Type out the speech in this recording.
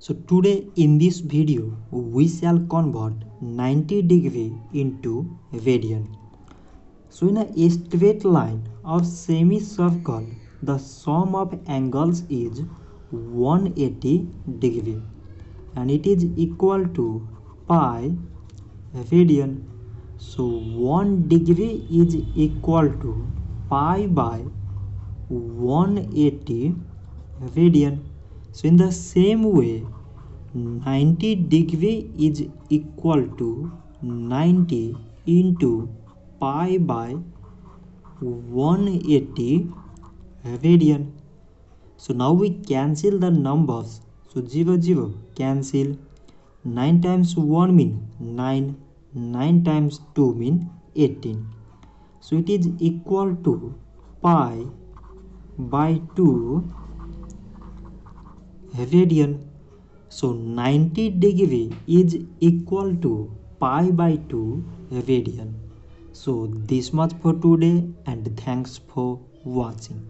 So today in this video we shall convert 90 degree into radian. So in a straight line or semicircle, the sum of angles is 180 degree and it is equal to pi radian. So 1 degree is equal to pi by 180 radian. So in the same way, 90 degree is equal to 90 into pi by 180 radian. So now we cancel the numbers. So 0 0 cancel. 9 times 1 mean 9. 9 times 2 mean 18. So it is equal to pi by 2 radian. So 90 degree is equal to pi by 2 radian. So this much for today and thanks for watching.